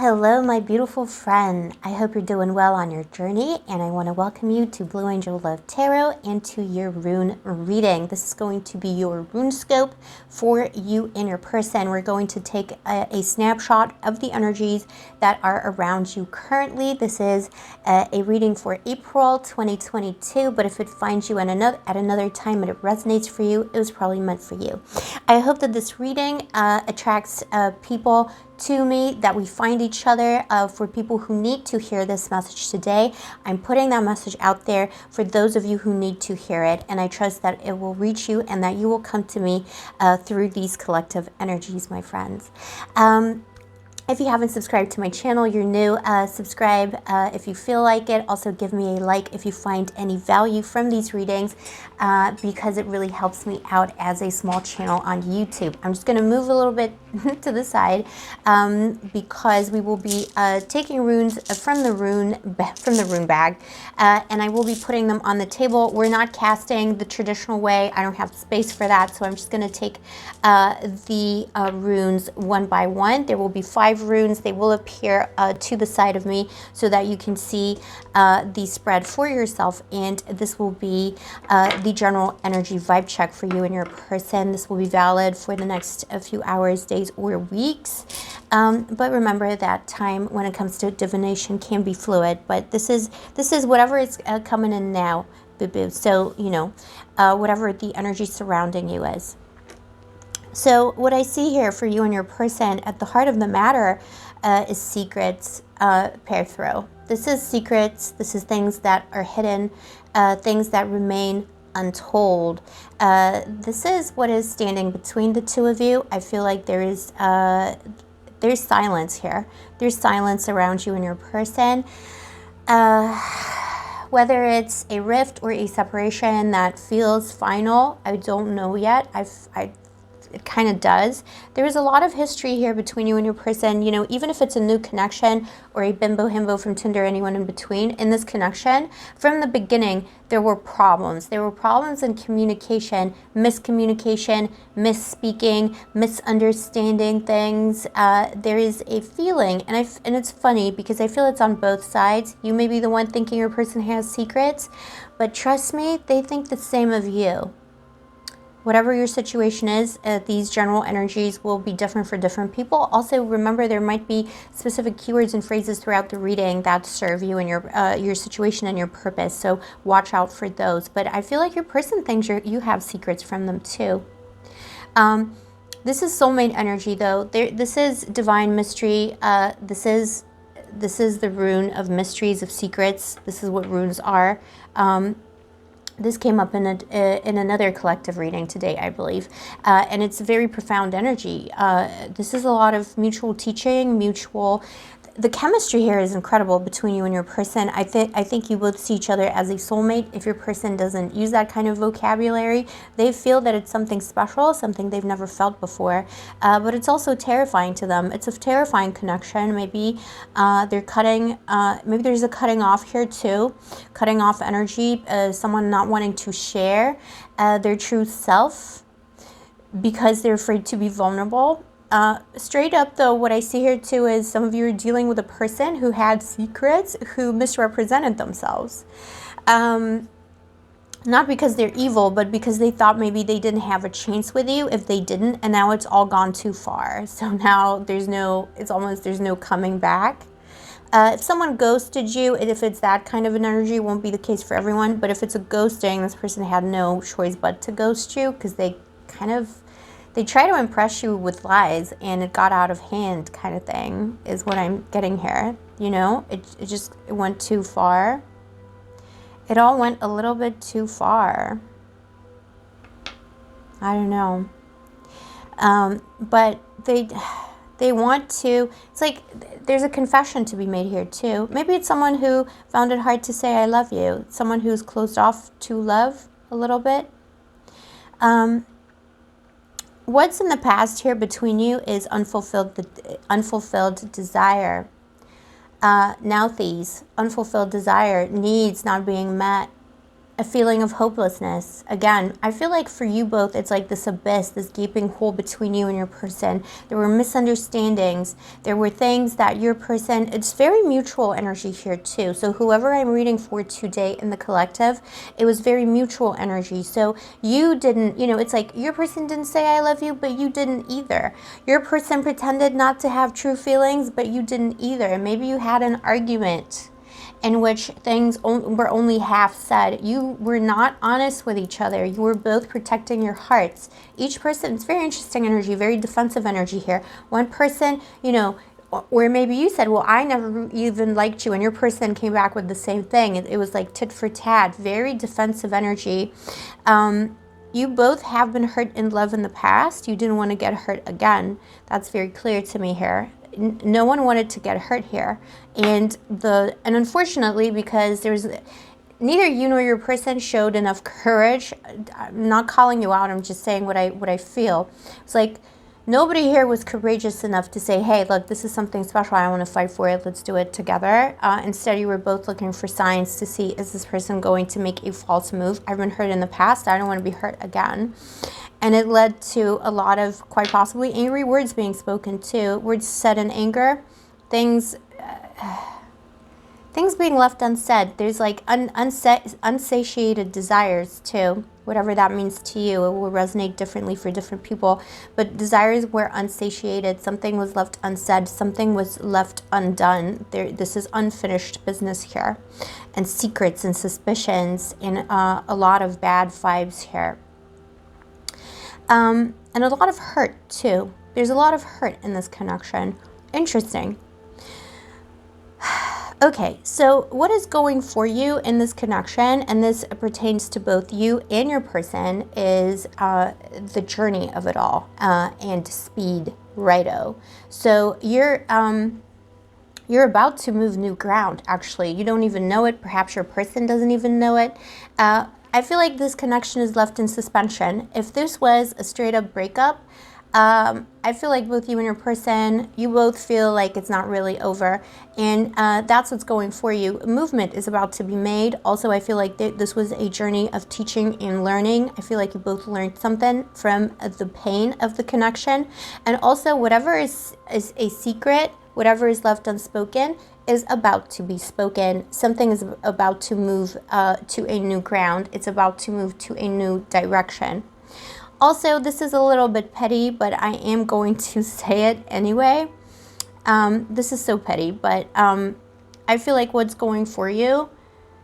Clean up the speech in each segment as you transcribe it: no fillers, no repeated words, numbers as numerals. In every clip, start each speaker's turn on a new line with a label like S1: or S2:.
S1: Hello, my beautiful friend. I hope you're doing well on your journey, and I want to welcome you to Blue Angel Love Tarot and to your rune reading. This is going to be your runescope for you and your person. We're going to take a snapshot of the energies that are around you currently. This is a reading for April 2022, but if it finds you at another time and it resonates for you, it was probably meant for you. I hope that this reading attracts people to me, that we find each other. For people who need to hear this message today, I'm putting that message out there for those of you who need to hear it, and I trust that it will reach you and that you will come to me through these collective energies, my friends. If you haven't subscribed to my channel, you're new, subscribe if you feel like it. Also give me a like if you find any value from these readings, because it really helps me out as a small channel on YouTube. I'm just going to move a little bit to the side because we will be taking runes from the rune bag, and I will be putting them on the table. We're not casting the traditional way. I don't have space for that, so I'm just going to take the runes one by one. There will be 5 runes. They will appear to the side of me so that you can see the spread for yourself, and this will be the general energy vibe check for you and your person. This will be valid for the next few hours, days, or weeks, but remember that time when it comes to divination can be fluid, but this is whatever is coming in now, boo-boo. So you know, whatever the energy surrounding you is. So what I see here for you and your person at the heart of the matter is secrets, pair throw. This is secrets. This is things that are hidden, things that remain untold. This is what is standing between the two of you. I feel like there's silence here. There's silence around you and your person. Whether it's a rift or a separation that feels final, I don't know yet. It kind of does. There's a lot of history here between you and your person. You know, even if it's a new connection or a bimbo himbo from Tinder, anyone in between, in this connection, from the beginning, there were problems. There were problems in communication, miscommunication, misspeaking, misunderstanding things. There is a feeling, and it's funny because I feel it's on both sides. You may be the one thinking your person has secrets, but trust me, they think the same of you. Whatever your situation is, these general energies will be different for different people. Also, remember there might be specific keywords and phrases throughout the reading that serve you and your situation and your purpose. So watch out for those. But I feel like your person thinks you have secrets from them too. This is soulmate energy, though. This is divine mystery. This is the rune of mysteries, of secrets. This is what runes are. This came up in another collective reading today, I believe, and it's very profound energy. This is a lot of mutual teaching, the chemistry here is incredible between you and your person. I think you both see each other as a soulmate. If your person doesn't use that kind of vocabulary, they feel that it's something special, something they've never felt before. But it's also terrifying to them. It's a terrifying connection. Maybe they're cutting. Maybe there's a cutting off here too, cutting off energy. Someone not wanting to share their true self because they're afraid to be vulnerable. Straight up though, what I see here too is some of you are dealing with a person who had secrets, who misrepresented themselves. Not because they're evil, but because they thought maybe they didn't have a chance with you if they didn't, and now it's all gone too far. So now there's no coming back. If someone ghosted you, and if it's that kind of an energy, it won't be the case for everyone, but if it's a ghosting, this person had no choice but to ghost you because they try to impress you with lies and it got out of hand, kind of thing, is what I'm getting here. You know, it went too far. It all went a little bit too far. I don't know. But they want to, it's like there's a confession to be made here too. Maybe it's someone who found it hard to say I love you. Someone who's closed off to love a little bit. What's in the past here between you is unfulfilled desire. Now these unfulfilled desire, needs not being met. a feeling of hopelessness. Again, I feel like for you both, it's like this abyss, this gaping hole between you and your person. There were misunderstandings. There were things that your person, it's very mutual energy here too. So whoever I'm reading for today in the collective, it was very mutual energy. So you didn't, you know, it's like your person didn't say I love you, but you didn't either. Your person pretended not to have true feelings, but you didn't either. And maybe you had an argument in which things were only half said. You were not honest with each other. You were both protecting your hearts. Each person, it's very interesting energy, very defensive energy here. One person, you know, or maybe you said, well, I never even liked you, and your person came back with the same thing. It was like tit for tat, very defensive energy. You both have been hurt in love in the past. You didn't want to get hurt again. That's very clear to me here. No one wanted to get hurt here. And unfortunately, because there's neither you nor your person showed enough courage. I'm not calling you out. I'm just saying what I feel. It's like nobody here was courageous enough to say, hey, look, this is something special. I want to fight for it. Let's do it together. Instead, you were both looking for signs to see, is this person going to make a false move? I've been hurt in the past. I don't want to be hurt again. And it led to a lot of, quite possibly, angry words being spoken too. Words said in anger. Things being left unsaid. There's like unsatiated desires too. Whatever that means to you, it will resonate differently for different people. But desires were unsatiated. Something was left unsaid. Something was left undone. This is unfinished business here. And secrets and suspicions and a lot of bad vibes here. And a lot of hurt too. There's a lot of hurt in this connection. Interesting. Okay, so what is going for you in this connection, and this pertains to both you and your person, is the journey of it all and speed, righto. So you're about to move new ground, actually. You don't even know it. Perhaps your person doesn't even know it. I feel like this connection is left in suspension. If this was a straight up breakup, I feel like both you and your person, you both feel like it's not really over. And that's what's going for you. Movement is about to be made. Also, I feel like this was a journey of teaching and learning. I feel like you both learned something from the pain of the connection. And also, whatever is a secret, whatever is left unspoken, is about to be spoken. Something is about to move to a new ground. It's about to move to a new direction. Also, this is a little bit petty, but I am going to say it anyway. This is so petty, but I feel like what's going for you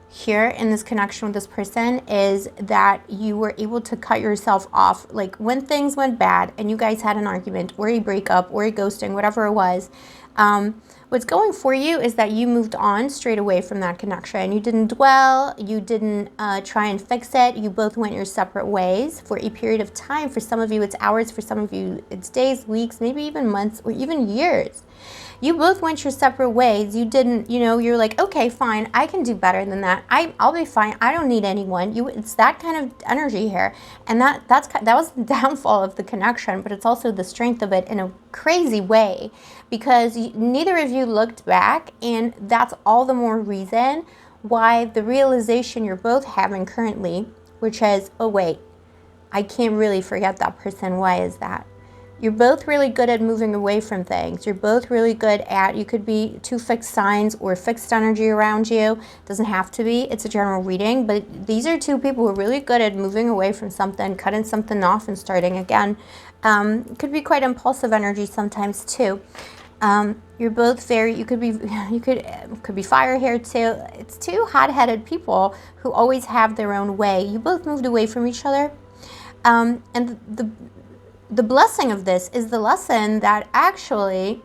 S1: here in this connection with this person is that you were able to cut yourself off. Like when things went bad and you guys had an argument or a breakup or a ghosting, whatever it was, what's going for you is that you moved on straight away from that connection. You didn't dwell, you didn't try and fix it. You both went your separate ways for a period of time. For some of you, it's hours. For some of you, it's days, weeks, maybe even months or even years. You both went your separate ways. You didn't, you're like, okay, fine, I can do better than that. I'll be fine. I don't need anyone. It's that kind of energy here. And that was the downfall of the connection, but it's also the strength of it in a crazy way, because neither of you looked back, and that's all the more reason why the realization you're both having currently, which is, oh wait, I can't really forget that person. Why is that? You're both really good at moving away from things. You're both really good at, you could be two fixed signs or fixed energy around you. Doesn't have to be. It's a general reading. But these are two people who are really good at moving away from something, cutting something off and starting again. It could be quite impulsive energy sometimes too. You're both very, you could be fire here too. It's two hot-headed people who always have their own way. You both moved away from each other. And the blessing of this is the lesson that actually,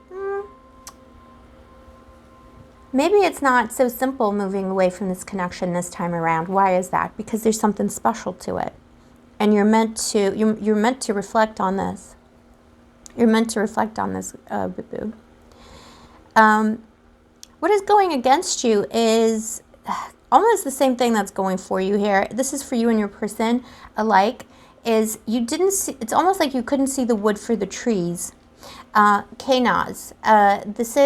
S1: maybe it's not so simple moving away from this connection this time around. Why is that? Because there's something special to it. And you're meant to reflect on this. You're meant to reflect on this, boo-boo. What is going against you is almost the same thing that's going for you here. This is for you and your person alike. Is you didn't see, it's almost like you couldn't see the wood for the trees. Kanaz. This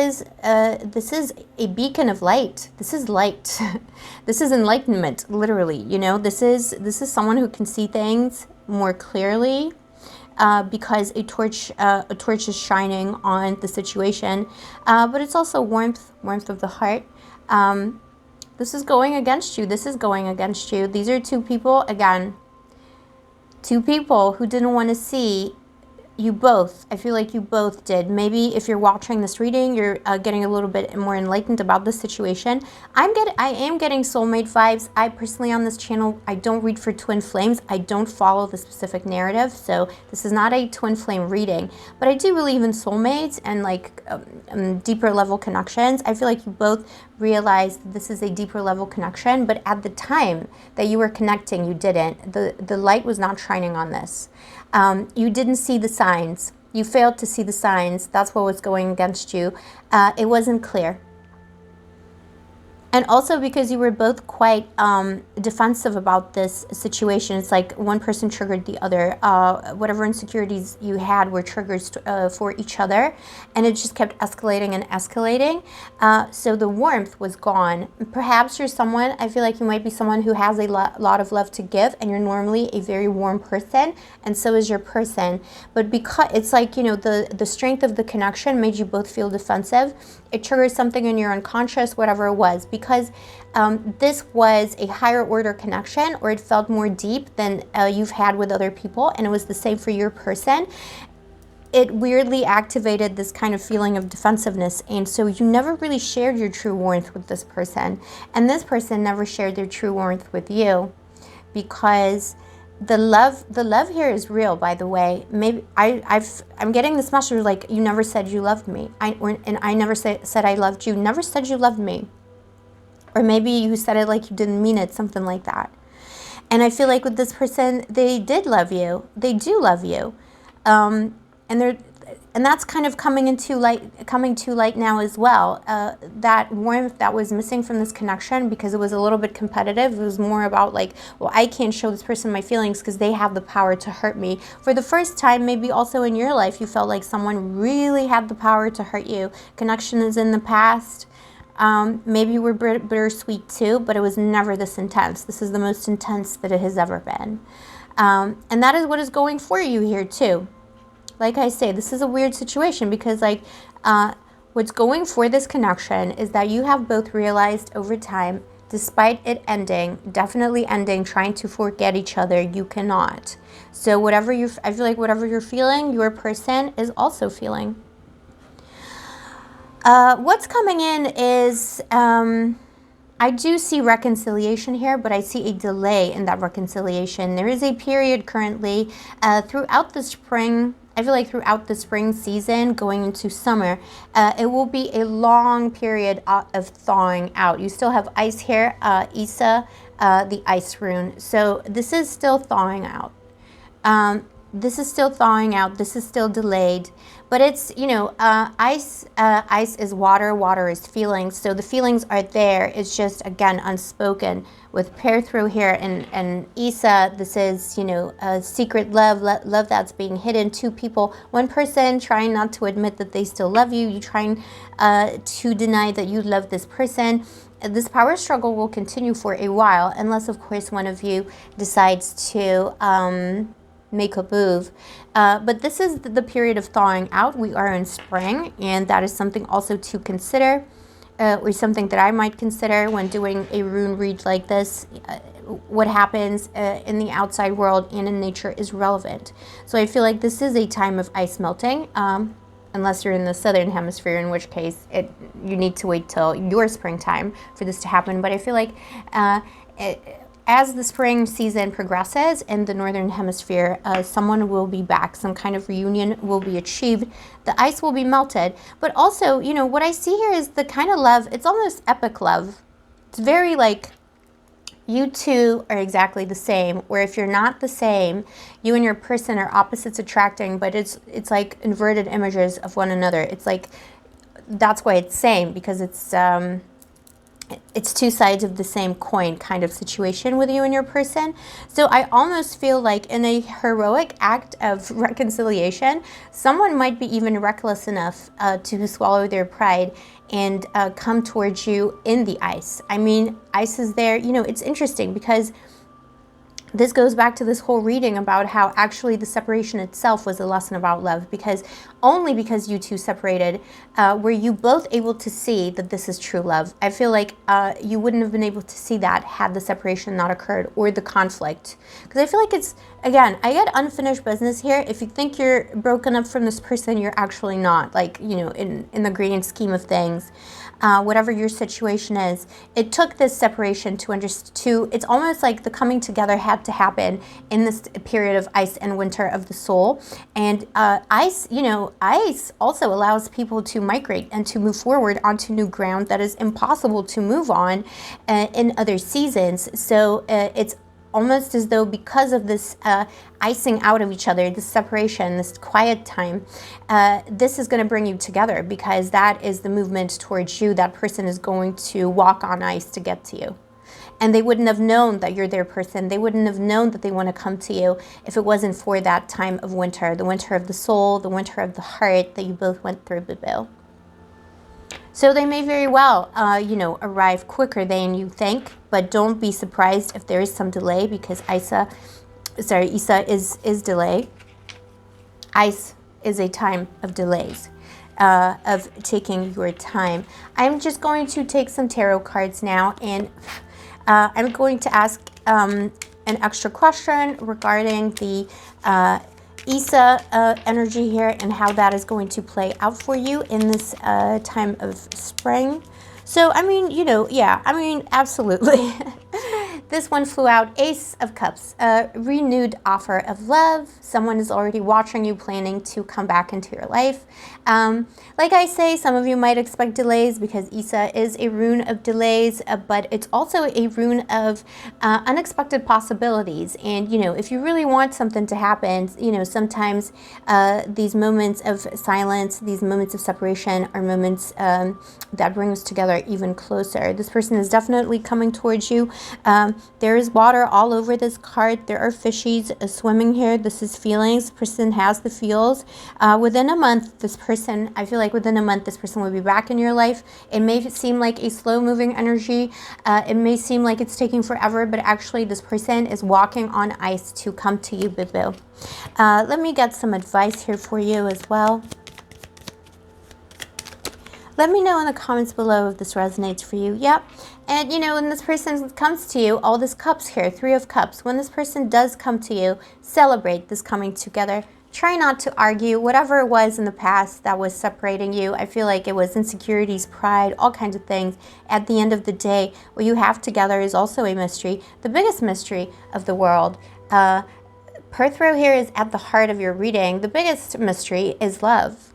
S1: is a beacon of light. This is light. This is enlightenment, literally. You know, this is someone who can see things more clearly, because a torch is shining on the situation, but it's also warmth of the heart. This is going against you. This is going against you. These are two people, again, two people who didn't want to see you both. I feel like you both did. Maybe if you're watching this reading, you're getting a little bit more enlightened about this situation. I am getting soulmate vibes. I personally on this channel, I don't read for twin flames. I don't follow the specific narrative, so this is not a twin flame reading. But I do believe in soulmates and like deeper level connections. I feel like you both realized that this is a deeper level connection, but at the time that you were connecting, you didn't. The light was not shining on this. You didn't see the signs. You failed to see the signs. That's what was going against you. It wasn't clear. And also because you were both quite defensive about this situation. It's like one person triggered the other. Whatever insecurities you had were triggers for each other. And it just kept escalating and escalating. So the warmth was gone. Perhaps you're someone, I feel like you might be someone who has a lot of love to give. And you're normally a very warm person. And so is your person. But because it's like, you know, the strength of the connection made you both feel defensive. It triggers something in your unconscious, whatever it was, because this was a higher order connection, or it felt more deep than you've had with other people, and it was the same for your person. It weirdly activated this kind of feeling of defensiveness, and so you never really shared your true warmth with this person, and this person never shared their true warmth with you, because the love here is real, by the way. Maybe I'm getting this message like, you never said you loved me. And I never said I loved you. Never said you loved me. Or maybe you said it like you didn't mean it, something like that. And I feel like with this person, they did love you. They do love you. And that's kind of coming to light now as well. That warmth that was missing from this connection, because it was a little bit competitive. It was more about like, well, I can't show this person my feelings because they have the power to hurt me. For the first time, maybe also in your life, you felt like someone really had the power to hurt you. Connection is in the past. Maybe you were bittersweet too, but it was never this intense. This is the most intense that it has ever been. And that is what is going for you here too. Like I say, this is a weird situation because like what's going for this connection is that you have both realized over time, despite it ending, definitely ending, trying to forget each other, you cannot. So I feel like whatever you're feeling, your person is also feeling. What's coming in is, I do see reconciliation here, but I see a delay in that reconciliation. There is a period currently throughout the spring. I feel like throughout the spring season going into summer, it will be a long period of thawing out. You still have ice here, Isa, the ice rune. So this is still thawing out. This is still thawing out. This is still delayed. But it's, you know, ice is water. Water is feelings. So the feelings are there. It's just, again, unspoken. With pair through here and Isa, this is, you know, a secret love that's being hidden. Two people, one person trying not to admit that they still love you. You trying to deny that you love this person. This power struggle will continue for a while, unless, of course, one of you decides to make a move. But this is the period of thawing out. We are in spring, and that is something also to consider, or something that I might consider when doing a rune read like this. What happens in the outside world and in nature is relevant. So I feel like this is a time of ice melting, unless you're in the southern hemisphere, in which case you need to wait till your springtime for this to happen. But I feel like as the spring season progresses in the northern hemisphere, someone will be back. Some kind of reunion will be achieved. The ice will be melted. But also, you know, what I see here is the kind of love, it's almost epic love. It's very like, you two are exactly the same. Or if you're not the same, you and your person are opposites attracting, but it's like inverted images of one another. It's like, that's why it's same, because it's it's two sides of the same coin kind of situation with you and your person. So I almost feel like in a heroic act of reconciliation, someone might be even reckless enough to swallow their pride and come towards you in the ice. I mean, ice is there. You know, it's interesting because this goes back to this whole reading about how actually the separation itself was a lesson about love, because only because you two separated were you both able to see that this is true love. I feel like you wouldn't have been able to see that had the separation not occurred, or the conflict. Because I feel like it's, again, I get unfinished business here. If you think you're broken up from this person, you're actually not. Like, you know, in the grand scheme of things. Whatever your situation is, it took this separation to it's almost like the coming together had to happen in this period of ice and winter of the soul. And ice, you know, ice also allows people to migrate and to move forward onto new ground that is impossible to move on in other seasons. So it's almost as though because of this icing out of each other, this separation, this quiet time, this is going to bring you together, because that is the movement towards you. That person is going to walk on ice to get to you. And they wouldn't have known that you're their person. They wouldn't have known that they want to come to you if it wasn't for that time of winter, the winter of the soul, the winter of the heart that you both went through, Boo. So they may very well, you know, arrive quicker than you think, but don't be surprised if there is some delay, because Isa is delay. Ice is a time of delays, of taking your time. I'm just going to take some tarot cards now, and I'm going to ask an extra question regarding the Isa energy here, and how that is going to play out for you in this time of spring. So, I mean, you know, yeah, I mean, absolutely. This one flew out, Ace of Cups, a renewed offer of love. Someone is already watching you, planning to come back into your life. Like I say, some of you might expect delays, because Isa is a rune of delays, but it's also a rune of unexpected possibilities. And, you know, if you really want something to happen, you know, sometimes these moments of silence, these moments of separation are moments that bring us together even closer. This person is definitely coming towards you. There is water all over this card. There are fishies swimming here. This is feelings. This person has the feels. Within a month, this person, I feel like within a month, this person will be back in your life. It may seem like a slow-moving energy. It may seem like it's taking forever, but actually this person is walking on ice to come to you, Boo. Let me get some advice here for you as well. Let me know in the comments below if this resonates for you. Yep. And, you know, when this person comes to you, all this cups here, 3 of Cups. When this person does come to you, celebrate this coming together. Try not to argue. Whatever it was in the past that was separating you, I feel like it was insecurities, pride, all kinds of things. At the end of the day, what you have together is also a mystery. The biggest mystery of the world. Perthrow here is at the heart of your reading. The biggest mystery is love,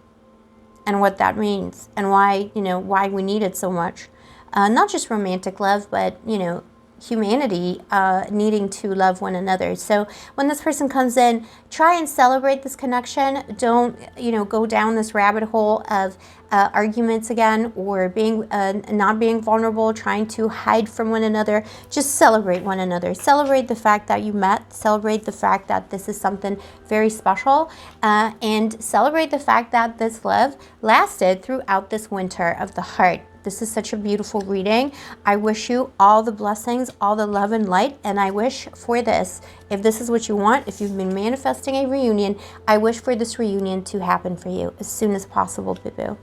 S1: and what that means, and why, you know, why we need it so much. Not just romantic love, but, you know, humanity needing to love one another. So when this person comes in, try and celebrate this connection. Don't, you know, go down this rabbit hole of arguments again, or being not being vulnerable, trying to hide from one another. Just celebrate one another. Celebrate the fact that you met. Celebrate the fact that this is something very special, and celebrate the fact that this love lasted throughout this winter of the heart. This is such a beautiful reading. I wish you all the blessings, all the love and light, and I wish for this, if this is what you want, if you've been manifesting a reunion, I wish for this reunion to happen for you as soon as possible, Boo.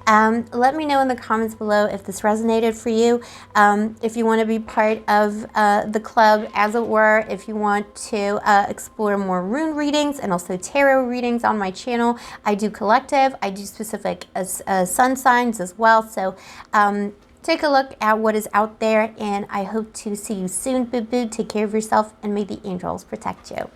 S1: Let me know in the comments below if this resonated for you. If you want to be part of the club, as it were, if you want to explore more rune readings and also tarot readings on my channel. I do collective, I do specific sun signs as well. So take a look at what is out there, and I hope to see you soon, Boo. Take care of yourself, and may the angels protect you.